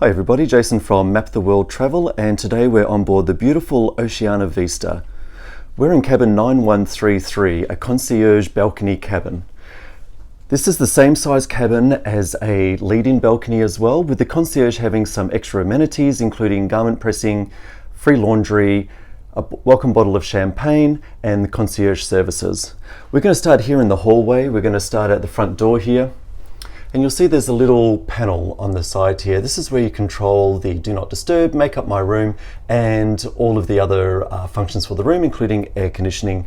Hi everybody, Jason from Map the World Travel, and today we're on board the beautiful Oceania Vista. We're in cabin 9133, a concierge balcony cabin. This is the same size cabin as a lead-in balcony as well, with the concierge having some extra amenities including garment pressing, free laundry, a welcome bottle of champagne and the concierge services. We're going to start here in the hallway. We're going to start at the front door here. And you'll see there's a little panel on the side here. This is where you control the do not disturb, make up my room, and all of the other functions for the room, including air conditioning.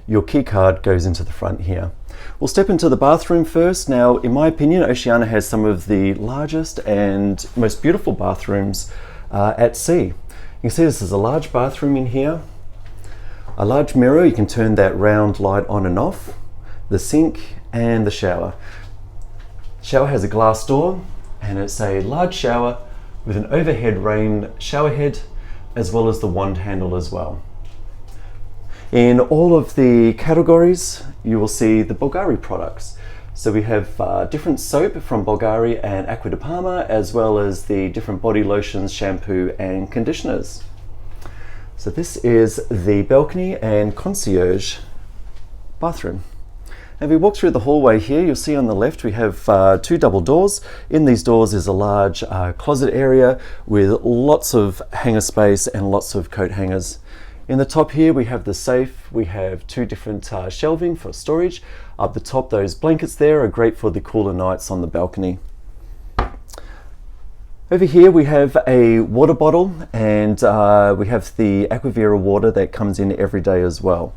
Your key card goes into the front here. We'll step into the bathroom first. Now, in my opinion, Oceania has some of the largest and most beautiful bathrooms at sea. You can see this is a large bathroom in here. A large mirror, you can turn that round light on and off. The sink and the shower. Shower has a glass door and it's a large shower with an overhead rain shower head as well as the wand handle as well. In all of the categories you will see the Bulgari products. So we have different soap from Bulgari and Aqua de Parma, as well as the different body lotions, shampoo and conditioners. So this is the balcony and concierge bathroom. If we walk through the hallway here, you'll see on the left we have two double doors. In these doors is a large closet area with lots of hanger space and lots of coat hangers. In the top here we have the safe. We have two different shelving for storage. Up the top, those blankets there are great for the cooler nights on the balcony. Over here we have a water bottle, and we have the Aquavira water that comes in every day as well.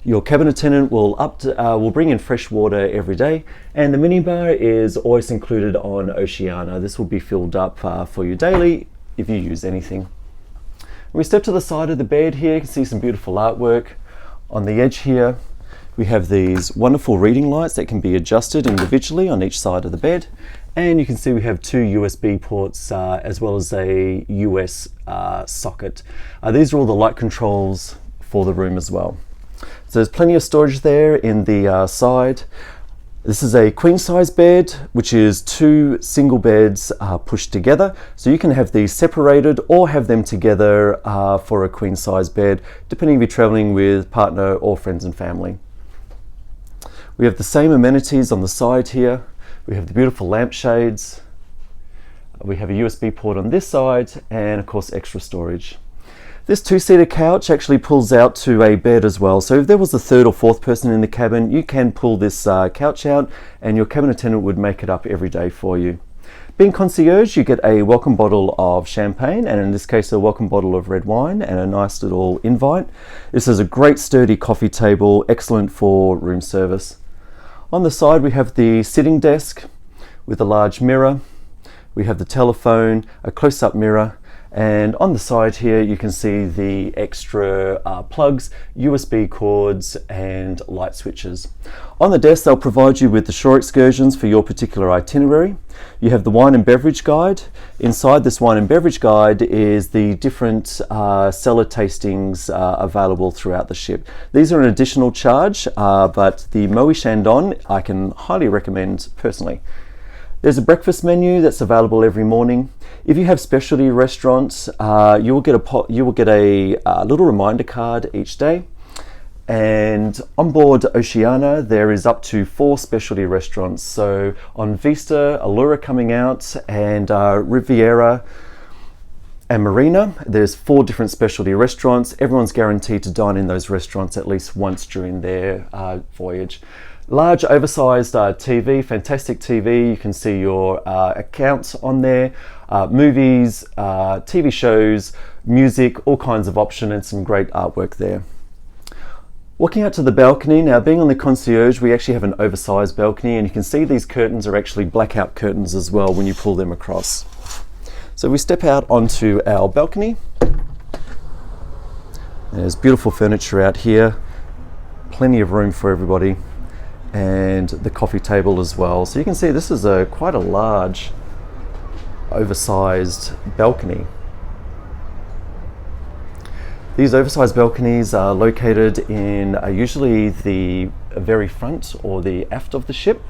Your cabin attendant will bring in fresh water every day, and the minibar is always included on Oceania. This will be filled up for you daily if you use anything. When we step to the side of the bed here, you can see some beautiful artwork. On the edge here, we have these wonderful reading lights that can be adjusted individually on each side of the bed. And you can see we have two USB ports as well as a US socket. These are all the light controls for the room as well. So there's plenty of storage there in the side. This is a queen size bed, which is two single beds pushed together. So you can have these separated or have them together for a queen size bed, depending if you're traveling with partner or friends and family. We have the same amenities on the side here. We have the beautiful lampshades. We have a USB port on this side and of course extra storage. This two-seater couch actually pulls out to a bed as well. So if there was a third or fourth person in the cabin, you can pull this couch out and your cabin attendant would make it up every day for you. Being concierge, you get a welcome bottle of champagne, and in this case a welcome bottle of red wine and a nice little invite. This is a great sturdy coffee table, excellent for room service. On the side we have the sitting desk with a large mirror. We have the telephone, a close-up mirror, and on the side here you can see the extra plugs, USB cords and light switches. On the desk they'll provide you with the shore excursions for your particular itinerary. You have the wine and beverage guide. Inside this wine and beverage guide is the different cellar tastings available throughout the ship. These are an additional charge, but the Moët Chandon I can highly recommend personally. There's a breakfast menu that's available every morning. If you have specialty restaurants, you will get a little reminder card each day. And on board Oceania, there is up to 4 specialty restaurants. So on Vista, Allura coming out, and Riviera and Marina, there's 4 different specialty restaurants. Everyone's guaranteed to dine in those restaurants at least once during their voyage. Large oversized TV, fantastic TV. You can see your accounts on there, movies, TV shows, music, all kinds of options, and some great artwork there. Walking out to the balcony, now being on the concierge, we actually have an oversized balcony, and you can see these curtains are actually blackout curtains as well when you pull them across. So we step out onto our balcony. There's beautiful furniture out here, plenty of room for everybody, and the coffee table as well. So you can see this is quite a large oversized balcony. These oversized balconies are located in usually the very front or the aft of the ship.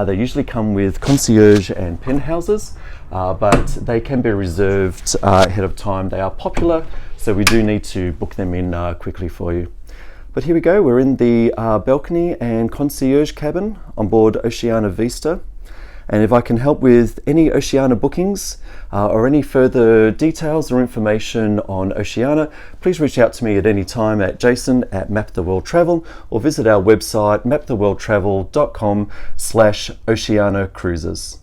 They usually come with concierge and penthouses, but they can be reserved ahead of time. They are popular, so we do need to book them in quickly for you. But here we go, we're in the balcony and concierge cabin on board Oceania Vista. And if I can help with any Oceania bookings or any further details or information on Oceania, please reach out to me at any time at jason@maptheworldtravel, or visit our website maptheworldtravel.com/Oceania Cruises.